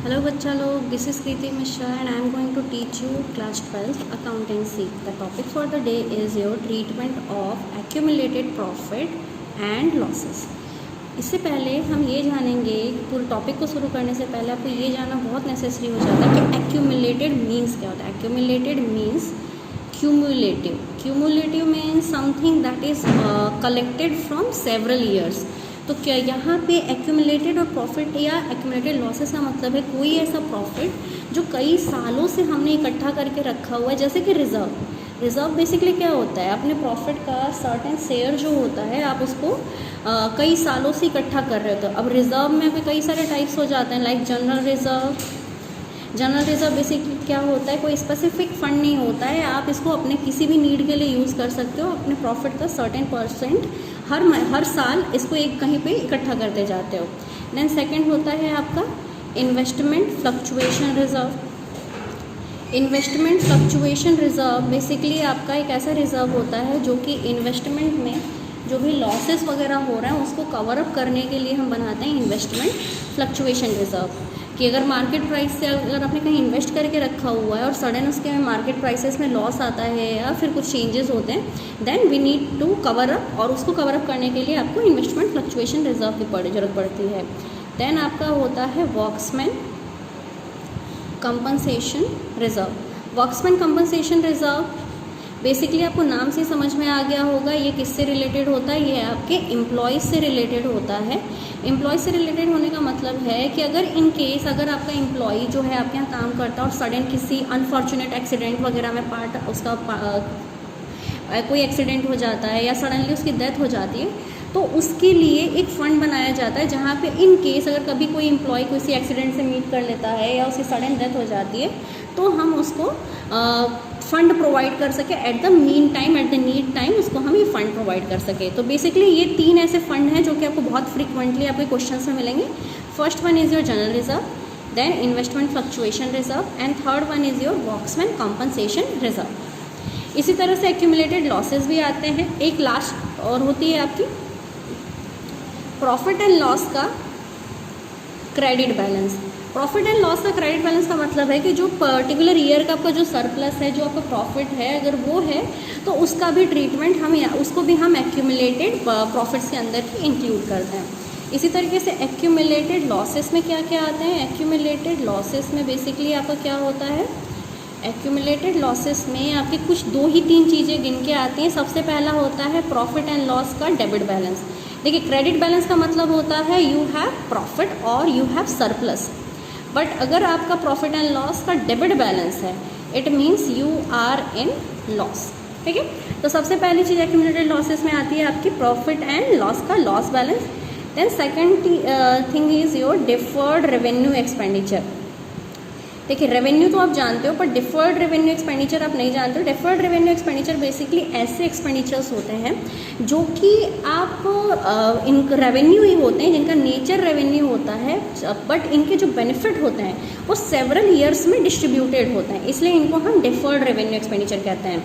Hello बच्चा लोग, this is Kriti Mishra and I am going to teach you class 12 accountancy. The topic for the day is your treatment of accumulated profit and losses. इससे पहले हम ये जानेंगे, पूरे topic को शुरू करने से पहले आपको ये जानना बहुत नेसेसरी हो जाता है कि accumulated मीन्स क्या होता है. Accumulated means cumulative. Cumulative means something that is collected from several years. तो क्या यहाँ पे एक्यूमुलेटेड और प्रॉफिट या एक्यूमुलेटेड लॉसेस का मतलब है कोई ऐसा प्रॉफिट जो कई सालों से हमने इकट्ठा करके रखा हुआ है, जैसे कि रिज़र्व बेसिकली क्या होता है, अपने प्रॉफिट का सर्टेन शेयर जो होता है आप उसको कई सालों से इकट्ठा कर रहे हो. अब रिज़र्व में भी कई सारे टाइप्स हो जाते हैं, लाइक जनरल रिज़र्व बेसिकली क्या होता है, कोई स्पेसिफिक फंड नहीं होता है, आप इसको अपने किसी भी नीड के लिए यूज़ कर सकते हो. अपने प्रॉफिट का सर्टेन परसेंट हर साल इसको एक कहीं पे इकट्ठा करते जाते हो. देन सेकंड होता है आपका investment fluctuation reserve. Investment fluctuation reserve basically आपका एक ऐसा रिज़र्व होता है जो कि इन्वेस्टमेंट में जो भी लॉसेस वगैरह हो रहे हैं उसको कवर अप करने के लिए हम बनाते हैं इन्वेस्टमेंट फ्लक्चुएशन रिज़र्व. कि अगर मार्केट प्राइस से अगर आपने कहीं इन्वेस्ट करके रखा हुआ है और सडन उसके मार्केट प्राइसेस में लॉस आता है या फिर कुछ चेंजेस होते हैं, then we need to cover up, और उसको कवर अप करने के लिए आपको इन्वेस्टमेंट फ्लक्चुएशन रिज़र्व की ज़रूरत पड़ती है. देन आपका होता है workmen compensation reserve. Workmen compensation reserve basically आपको नाम से समझ में आ गया होगा ये किससे रिलेटेड होता है, ये आपके एम्प्लॉयज़ से रिलेटेड होता है. एम्प्लॉय से रिलेटेड होने का मतलब है कि अगर इन केस अगर आपका एम्प्लॉय जो है आपके यहाँ काम करता है और सडन किसी अनफॉर्चुनेट एक्सीडेंट वगैरह में कोई एक्सीडेंट हो जाता है या सडनली उसकी डेथ हो जाती है, तो उसके लिए एक फ़ंड बनाया जाता है जहाँ पे इन केस अगर कभी कोई एम्प्लॉय किसी एक्सीडेंट से मीट कर लेता है या उसकी सडन डेथ हो जाती है तो हम उसको फ़ंड प्रोवाइड कर सके एट द नीड टाइम उसको हम ये फ़ंड प्रोवाइड कर सके. तो बेसिकली ये तीन ऐसे फ़ंड हैं जो कि आपको बहुत फ्रीक्वेंटली आपके क्वेश्चंस में मिलेंगे. First one is your general reserve, then investment fluctuation reserve, and third one is your workmen compensation reserve. इसी तरह से एक्यूमुलेटेड लॉसेस भी आते हैं. एक लास्ट और होती है आपकी प्रॉफिट एंड लॉस का credit balance. Profit and loss का क्रेडिट बैलेंस का मतलब है कि जो पर्टिकुलर ईयर का आपका जो सरप्लस है, जो आपका प्रॉफिट है, अगर वो है तो उसका भी ट्रीटमेंट उसको भी हम एक्यूमुलेटेड प्रॉफिट्स के अंदर ही इंक्लूड करते हैं. इसी तरीके से एक्यूमुलेटेड लॉसेस में क्या क्या आते हैं. एक्यूमुलेटेड लॉसेस में बेसिकली आपका क्या होता है, एक्यूमुलेटेड लॉसेस में आपके कुछ 2-3 चीज़ें गिन के आती हैं. सबसे पहला होता है प्रॉफिट एंड लॉस का डेबिट बैलेंस. देखिए, क्रेडिट बैलेंस का मतलब होता है यू हैव प्रॉफिट और यू हैव सरप्लस. बट अगर आपका प्रॉफिट एंड लॉस का डेबिट बैलेंस है, it means you are in loss. ठीक है, तो सबसे पहली चीज़ एक्यूमुलेटेड लॉसेस में आती है आपकी प्रॉफिट एंड लॉस का loss balance. Then second thing is your deferred revenue expenditure. देखिए, रेवेन्यू तो आप जानते हो पर डिफर्ड रेवेन्यू एक्सपेंडिचर आप नहीं जानते हो. डिफर्ड रेवेन्यू एक्सपेंडिचर बेसिकली ऐसे एक्सपेंडिचर्स होते हैं जो कि आप इन रेवेन्यू ही होते हैं जिनका नेचर रेवेन्यू होता है, बट इनके जो बेनिफिट होते हैं वो सेवरल ईयर्स में डिस्ट्रीब्यूटेड होते हैं, इसलिए इनको हम डिफर्ड रेवेन्यू एक्सपेंडिचर कहते हैं.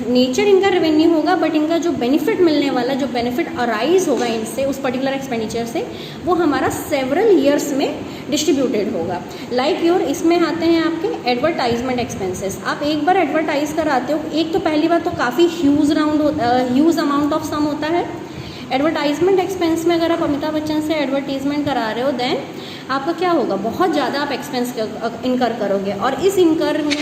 नेचर इनका रेवेन्यू होगा बट इनका जो बेनिफिट मिलने वाला, जो बेनिफिट अराइज होगा इनसे, उस पर्टिकुलर एक्सपेंडिचर से, वो हमारा सेवरल ईयर्स में डिस्ट्रीब्यूटेड होगा. लाइक योर इसमें आते हैं आपके एडवर्टाइजमेंट एक्सपेंसेस. आप एक बार एडवर्टाइज कराते हो, एक तो पहली बार तो काफ़ी ह्यूज अमाउंट ऑफ सम होता है. एडवर्टाइजमेंट एक्सपेंस में अगर आप अमिताभ बच्चन से एडवर्टीजमेंट करा रहे हो, देन आपका क्या होगा, बहुत ज़्यादा आप एक्सपेंस इनकर करोगे, और इस इनकर में